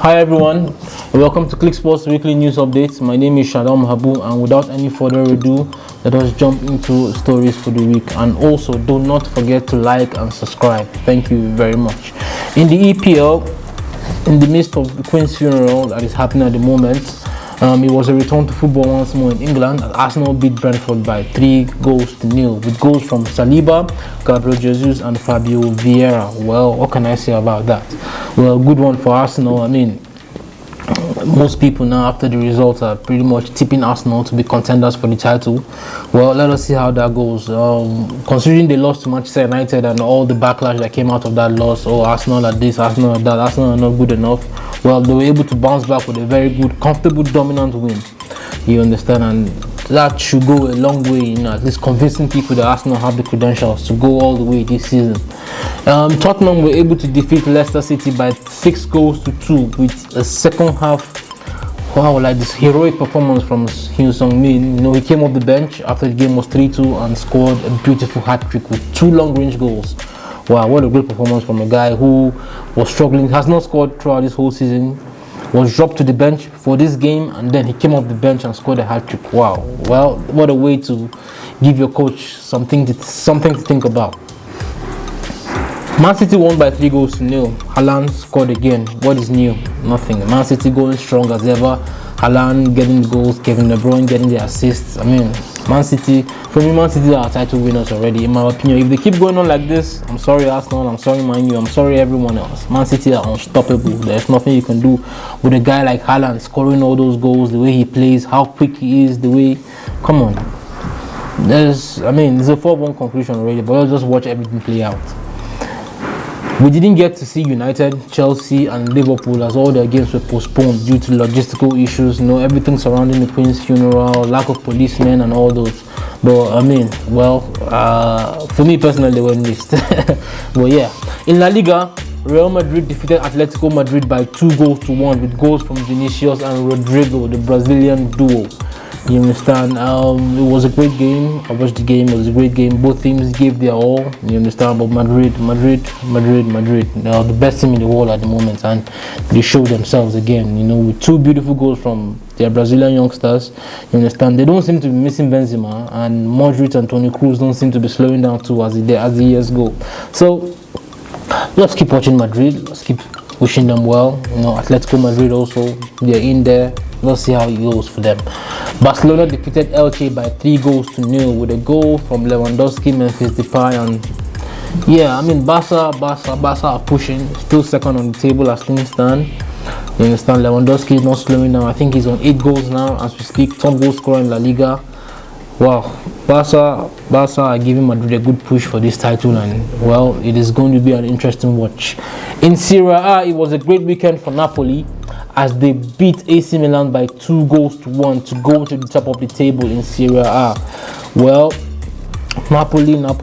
Hi everyone, and welcome to Qlick Sports Weekly News Updates. My name is Shalom Habu, and without any further ado, let us jump into stories for the week. And also, do not forget to like and subscribe. Thank you very much. In the EPL, in the midst of the Queen's funeral that is happening at the moment, it was a return to football once more in England as Arsenal beat Brentford by 3-0 with goals from Saliba, Gabriel Jesus and Fabio Vieira. Well, what can I say about that? Well, good one for Arsenal. I mean, most people now after the results are pretty much tipping Arsenal to be contenders for the title. Well, let us see how that goes. Considering they lost to Manchester United and all the backlash that came out of that loss, Arsenal are this, Arsenal are that, Arsenal are not good enough. Well, they were able to bounce back with a very good, comfortable, dominant win. You understand? And that should go a long way in at least convincing people that Arsenal have the credentials to go all the way this season. Tottenham were able to defeat Leicester City by 6-2 with a second half. Wow, like this heroic performance from Hyun Sung-min. He came off the bench after the game was 3-2 and scored a beautiful hat-trick with 2 long-range goals. Wow, what a great performance from a guy who was struggling, has not scored throughout this whole season, was dropped to the bench for this game, and then he came off the bench and scored a hat-trick. Wow, well, what a way to give your coach something to think about. Man City won by 3-0. Haaland scored again. What is new? Nothing. Man City going strong as ever. Haaland getting the goals, Kevin De Bruyne getting the assists. I mean, Man City are title winners already, in my opinion. If they keep going on like this, I'm sorry Arsenal, I'm sorry Man U, I'm sorry everyone else. Man City are unstoppable. There's nothing you can do with a guy like Haaland scoring all those goals, the way he plays, how quick he is, the way. Come on. There's a 4-1 conclusion already, but let's just watch everything play out. We didn't get to see United, Chelsea and Liverpool as all their games were postponed due to logistical issues, everything surrounding the Queen's funeral, lack of policemen and all those. But for me personally, they were missed. But yeah, in La Liga, Real Madrid defeated Atletico Madrid by 2-1 with goals from Vinicius and Rodrigo, the Brazilian duo. You understand? It was a great game. I watched the game. It was a great game. Both teams gave their all. You understand? But Madrid, they are the best team in the world at the moment, and they showed themselves again. With 2 beautiful goals from their Brazilian youngsters. You understand? They don't seem to be missing Benzema, and Modric and Toni Kroos don't seem to be slowing down too as the years go. So let's keep watching Madrid. Let's keep wishing them well. Atletico Madrid also, they're in there. Let's see how it goes for them. Barcelona defeated Elche by 3-0 with a goal from Lewandowski, Memphis Depay, and Barca are pushing, still second on the table as things stand. You understand? Lewandowski is not slowing down. I think he's on 8 goals now as we speak, top goal scorer in La Liga. Wow, Barca are giving Madrid a good push for this title, and well, it is going to be an interesting watch. In Serie A, it was a great weekend for Napoli as they beat AC Milan by 2-1 to go to the top of the table in Serie A. Well, Napoli are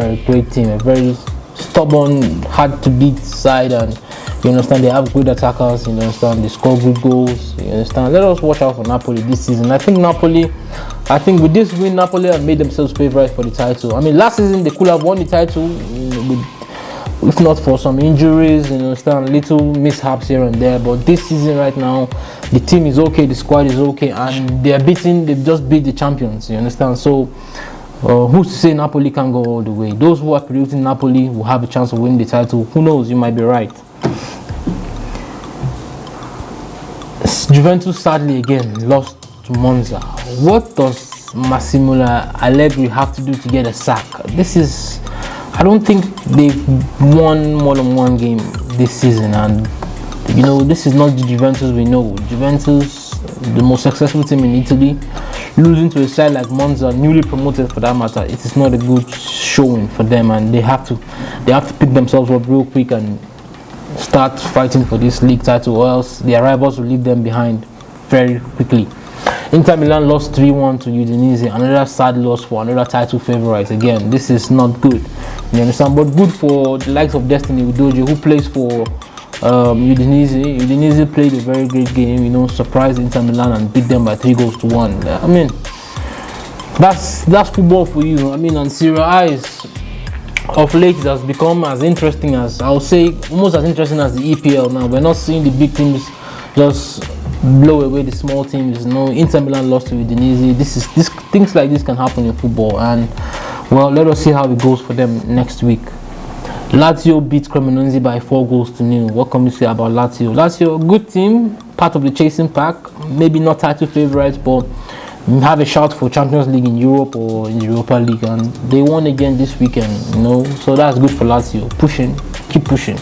a great team, a very stubborn, hard to beat side, and you understand, they have good attackers, you understand, they score good goals, you understand. Let us watch out for Napoli this season. I think with this win, Napoli have made themselves favourites for the title. Last season they could have won the title, if not for some injuries, you understand, little mishaps here and there. But this season right now, the team is okay, the squad is okay, and they've just beat the champions, you understand. So who's to say Napoli can go all the way? Those who are predicting Napoli will have a chance of winning the title. Who knows, you might be right. Juventus sadly again lost to Monza. What does Massimo Allegri have to do to get a sack? I don't think they've won more than 1 game this season, and this is not the Juventus we know. Juventus, the most successful team in Italy, losing to a side like Monza, newly promoted for that matter, it is not a good showing for them, and they have to pick themselves up real quick and start fighting for this league title, or else their rivals will leave them behind very quickly. Inter Milan lost 3-1 to Udinese, another sad loss for another title favourite. Again, this is not good, you understand, but good for the likes of Destiny Udogie, who plays for Udinese. Udinese played a very great game, surprised Inter Milan and beat them by 3-1. That's football for you. And Serie A is of late it has become as interesting as, I would say, almost as interesting as the EPL now. We're not seeing the big teams just blow away the small teams. Inter Milan lost to Udinese. Things like this can happen in football, and well, let us see how it goes for them next week. Lazio beat Cremonese by 4-0. What can we say about Lazio? Lazio, good team, part of the chasing pack. Maybe not title favorites, but have a shout for Champions League in Europe or in the Europa League, and they won again this weekend. So that's good for Lazio. Keep pushing.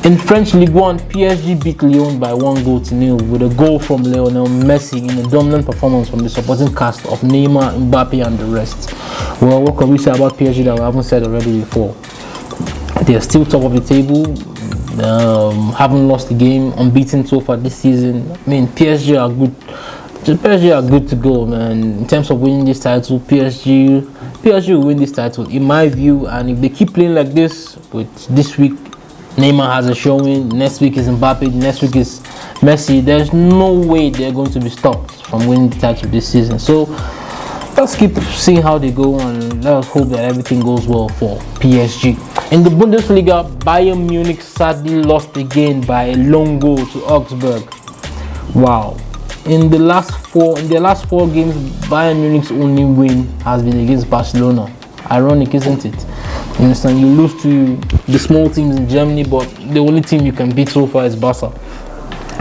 In French Ligue 1, PSG beat Lyon by 1-0 with a goal from Lionel Messi in a dominant performance from the supporting cast of Neymar, Mbappe, and the rest. Well, what can we say about PSG that we haven't said already before? They are still top of the table, haven't lost a game, unbeaten so far this season. I mean, PSG are good. PSG are good to go, man. In terms of winning this title, PSG will win this title, in my view. And if they keep playing like this, with this week Neymar has a showing, next week is Mbappe, next week is Messi, there's no way they're going to be stopped from winning the title this season. So let's keep seeing how they go, and let us hope that everything goes well for PSG. In the Bundesliga, Bayern Munich sadly lost again by a lone goal to Augsburg. Wow. In the last four games, Bayern Munich's only win has been against Barcelona. Ironic, isn't it? You understand? You lose to the small teams in Germany, but the only team you can beat so far is Barca.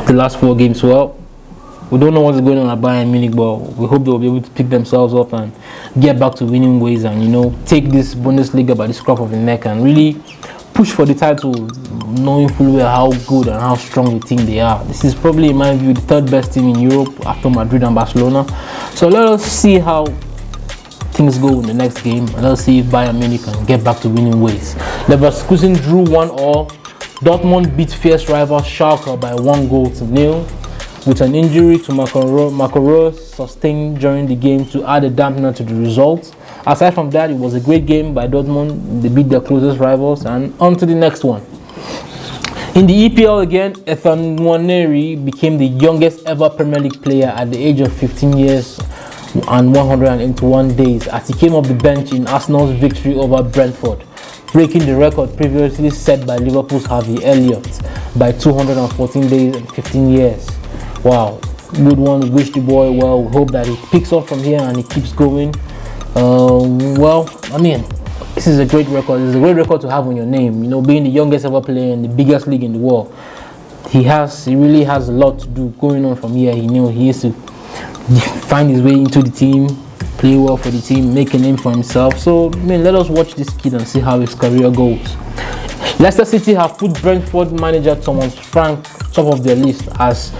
The last 4 games. Well, we don't know what's going on at Bayern Munich, but we hope they'll be able to pick themselves up and get back to winning ways, and take this Bundesliga by the scruff of the neck and really push for the title, knowing fully well how good and how strong the team they are. This is probably, in my view, the 3rd best team in Europe after Madrid and Barcelona. So let us see how things go in the next game, and let's see if Bayern Munich can get back to winning ways. Leverkusen drew 1-1. Dortmund beat fierce rival Schalke by 1-0 with an injury to Makaro sustained during the game to add a dampener to the result. Aside from that, it was a great game by Dortmund. They beat their closest rivals, and on to the next one. In the EPL again, Ethan Nwaneri became the youngest ever Premier League player at the age of 15 years and 181 days as he came off the bench in Arsenal's victory over Brentford, breaking the record previously set by Liverpool's Harvey Elliott by 214 days and 15 years. Wow, good one. Wish the boy well. We hope that he picks up from here and he keeps going. Well, I mean, this is a great record. It's a great record to have on your name. Being the youngest ever player in the biggest league in the world. He really has a lot to do going on from here. He needs to find his way into the team, play well for the team, make a name for himself. So, let us watch this kid and see how his career goes. Leicester City have put Brentford manager Thomas Frank top of their list as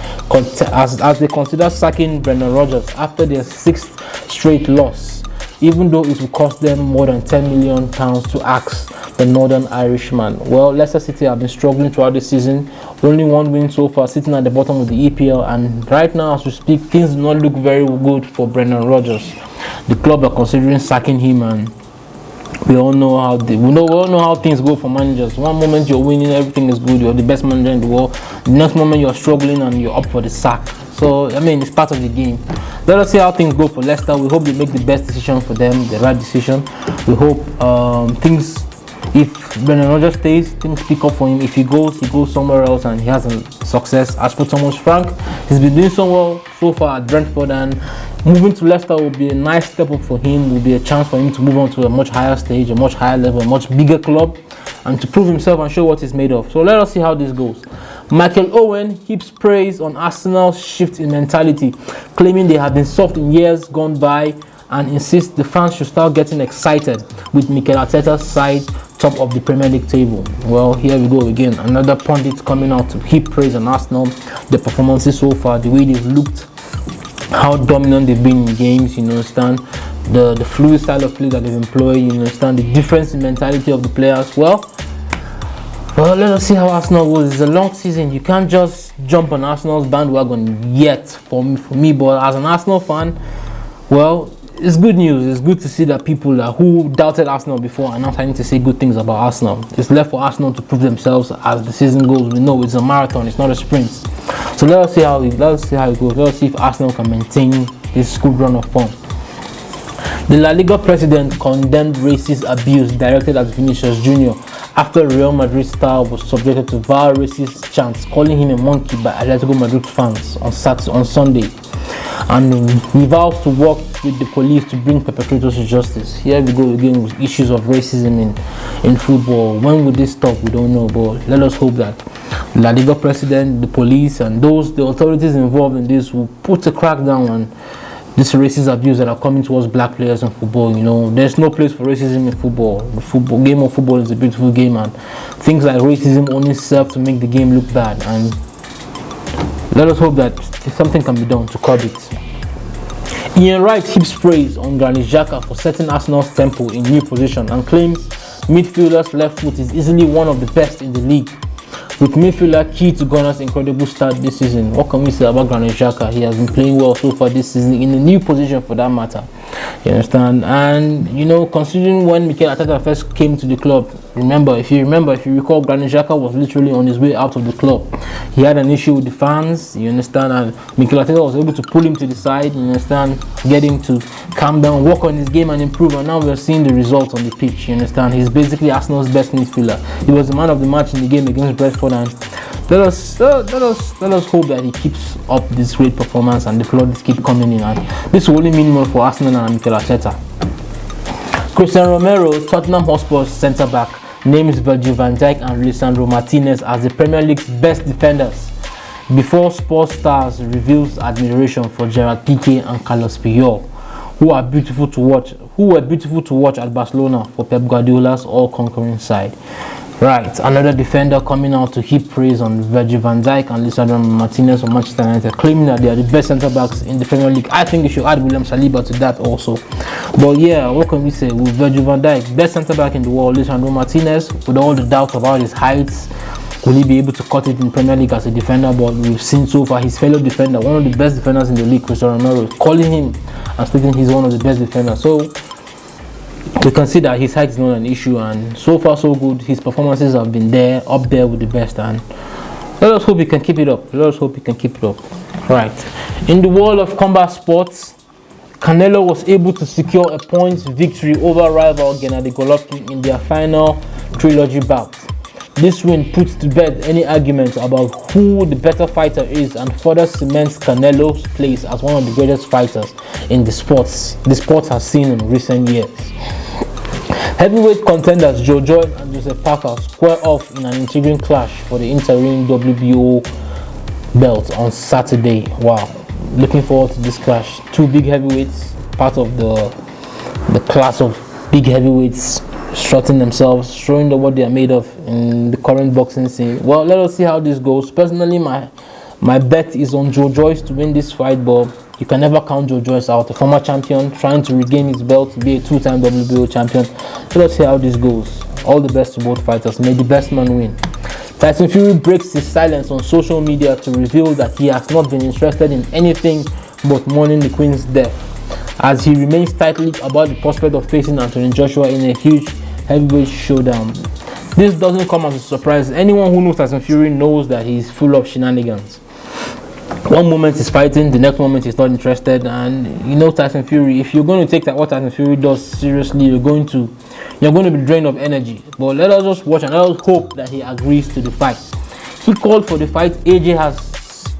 they consider sacking Brendan Rodgers after their 6th straight loss, even though it will cost them more than £10 million to axe the Northern Irishman. Well, Leicester City have been struggling throughout the season, only 1 win so far, sitting at the bottom of the EPL, and right now as we speak, things do not look very good for Brendan Rodgers. The club are considering sacking him, and we all know how things go for managers. One moment you're winning, everything is good, you're the best manager in the world. The next moment you're struggling and you're up for the sack. So, it's part of the game. Let us see how things go for Leicester. We hope they make the best decision for them, the right decision. We hope if Brendan Rodgers stays, things pick up for him. If he goes somewhere else and he has success. As for Thomas Frank, he's been doing so well so far at Brentford, and moving to Leicester will be a nice step up for him. Will be a chance for him to move on to a much higher stage, a much higher level, a much bigger club, and to prove himself and show what he's made of. So let us see how this goes. Michael Owen heaps praise on Arsenal's shift in mentality, claiming they have been soft in years gone by, and insists the fans should start getting excited with Mikel Arteta's side top of the Premier League table. Well, here we go again. Another pundit coming out to heap praise on Arsenal, the performances so far, the way they've looked, how dominant they've been in games, the fluid style of play that they've employed, the difference in mentality of the players. Well, let us see how Arsenal goes. It's a long season. You can't just jump on Arsenal's bandwagon yet for me. But as an Arsenal fan, well, it's good news. It's good to see that people who doubted Arsenal before are now starting to say good things about Arsenal. It's left for Arsenal to prove themselves as the season goes. We know it's a marathon. It's not a sprint. So let us see how it goes. Let us see if Arsenal can maintain this good run of form. The La Liga president condemned racist abuse directed at Vinicius Jr. after Real Madrid star was subjected to vile racist chants calling him a monkey by Atletico Madrid fans on Sunday. And he vows to work with the police to bring perpetrators to justice. Here we go again with issues of racism in football. When will this stop? We don't know, but let us hope that La Liga president, the police, and the authorities involved in this will put a crackdown on this racist abuse that are coming towards black players in football. You know, there's no place for racism in football. The game of football is a beautiful game, and things like racism only serve to make the game look bad. And let us hope that something can be done to curb it. Ian Wright heaps praise on Granit Xhaka for setting Arsenal's tempo in new position and claims midfielder's left foot is easily one of the best in the league. With midfielder key to Gunner's incredible start this season, what can we say about Granit Xhaka? He has been playing well so far this season in a new position for that matter. You understand? And you know, considering when Mikel Arteta first came to the club, if you recall, Granit Xhaka was literally on his way out of the club. He had an issue with the fans, you understand, and Mikel Arteta was able to pull him to the side, you understand, get him to calm down, work on his game and improve, and now we're seeing the results on the pitch, you understand. He's basically Arsenal's best midfielder. He was the man of the match in the game against Brentford, and let us hope that he keeps up this great performance and the plaudits keep coming in, and this will only mean more for Arsenal and Mikel Arteta. Christian Romero, Tottenham Hotspur's centre-back, names Virgil van Dijk and Lisandro Martinez as the Premier League's best defenders before sports stars reveals admiration for Gerard Piqué and Carlos Puyol, who were beautiful to watch at Barcelona for Pep Guardiola's all-conquering side. Right, another defender coming out to heap praise on Virgil van Dijk and Lisandro Martinez of Manchester United, claiming that they are the best centre-backs in the Premier League. I think you should add William Saliba to that also. But yeah, what can we say? With Virgil van Dijk, best centre-back in the world, Lisandro Martinez, with all the doubts about his heights, will he be able to cut it in Premier League as a defender? But we've seen so far his fellow defender, one of the best defenders in the league, Christian Romero, calling him and stating he's one of the best defenders. So we can see that his height is not an issue, and so far so good. His performances have been up there with the best, and let us hope he can keep it up. Right, in the world of combat sports, Canelo was able to secure a points victory over rival Gennady Golovkin in their final trilogy bout. This win puts to bed any argument about who the better fighter is and further cements Canelo's place as one of the greatest fighters in the sport has seen in recent years. Heavyweight contenders Joe Joyce and Joseph Parker square off in an intriguing clash for the interim WBO belt on Saturday. Wow, looking forward to this clash. Two big heavyweights, part of the class of big heavyweights, strutting themselves, showing what they are made of in the current boxing scene. Well, let us see how this goes. Personally, my bet is on Joe Joyce to win this fight, but you can never count Joe Joyce out. A former champion trying to regain his belt to be a two-time WBO champion. Let us see how this goes. All the best to both fighters. May the best man win. Tyson Fury breaks his silence on social media to reveal that he has not been interested in anything but mourning the Queen's death, as he remains tight-lipped about the prospect of facing Anthony Joshua in a huge heavyweight showdown. This doesn't come as a surprise. Anyone who knows Tyson Fury knows that he's full of shenanigans. One moment he's fighting, the next moment he's not interested, and you know Tyson Fury, if you're going to take what Tyson Fury does seriously, you're going to be drained of energy. But let us just watch and let us hope that he agrees to the fight. He called for the fight, AJ has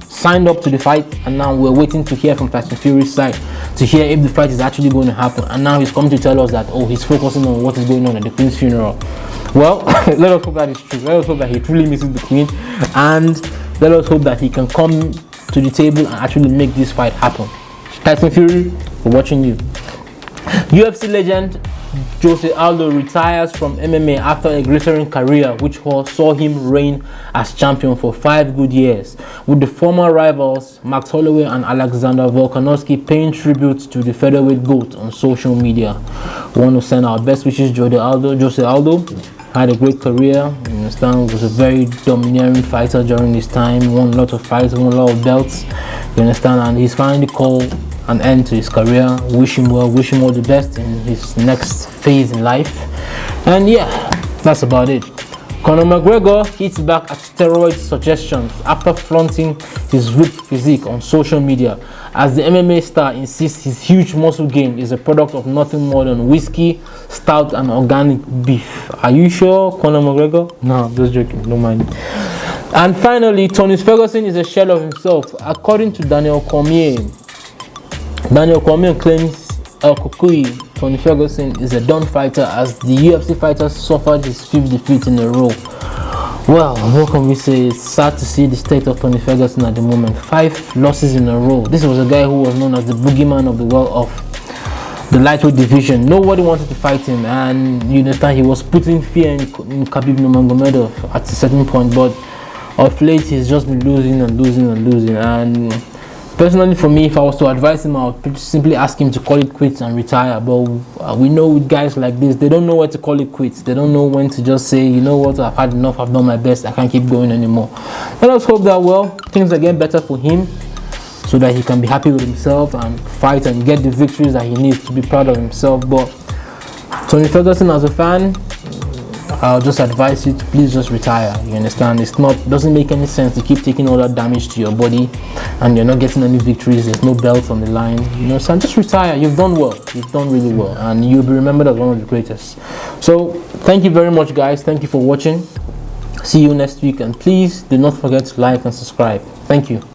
signed up to the fight, and now we're waiting to hear from Tyson Fury's side to hear if the fight is actually going to happen. And now he's come to tell us that, oh, he's focusing on what is going on at the Queen's funeral. Well, let us hope that is true. Let us hope that he truly misses the Queen, and let us hope that he can come to the table and actually make this fight happen. Tyson Fury, we're watching you. UFC legend Jose Aldo retires from MMA after a glittering career which saw him reign as champion for 5 good years, with the former rivals Max Holloway and Alexander Volkanovski paying tribute to the featherweight GOAT on social media. We want to send our best wishes. Jose Aldo had a great career, you understand, was a very domineering fighter during his time, won a lot of fights, won a lot of belts, you understand, and he's finally called an end to his career. Wish him well, wish him all the best in his next phase in life. And yeah, that's about it. Conor McGregor hits back at steroid suggestions after flaunting his ripped physique on social media, as the MMA star insists his huge muscle gain is a product of nothing more than whiskey, stout, and organic beef. Are you sure, Conor McGregor? No, I'm just joking, don't mind. And finally, Tony Ferguson is a shell of himself, according to Daniel Cormier. Daniel Cormier claims El Kukui, Tony Ferguson, is a done fighter, as the UFC fighter suffered his 5th defeat in a row. Well, what can we say? It's sad to see the state of Tony Ferguson at the moment. 5 losses in a row. This was a guy who was known as the boogeyman of the world of the lightweight division. Nobody wanted to fight him, and you understand, he was putting fear in Khabib Nurmagomedov at a certain point, but of late he's just been losing and losing and losing. And personally, for me, if I was to advise him, I would simply ask him to call it quits and retire. But we know with guys like this, they don't know where to call it quits. They don't know when to just say, you know what, I've had enough, I've done my best, I can't keep going anymore. Let us hope that, well, things are getting better for him, so that he can be happy with himself and fight and get the victories that he needs to be proud of himself. But Tony Ferguson, as a fan, I'll just advise you to please just retire. You understand? Doesn't make any sense to keep taking all that damage to your body and you're not getting any victories. There's no belt on the line. You know, so just retire. You've done well. You've done really well, and you'll be remembered as one of the greatest. So thank you very much, guys. Thank you for watching. See you next week, and please do not forget to like and subscribe. Thank you.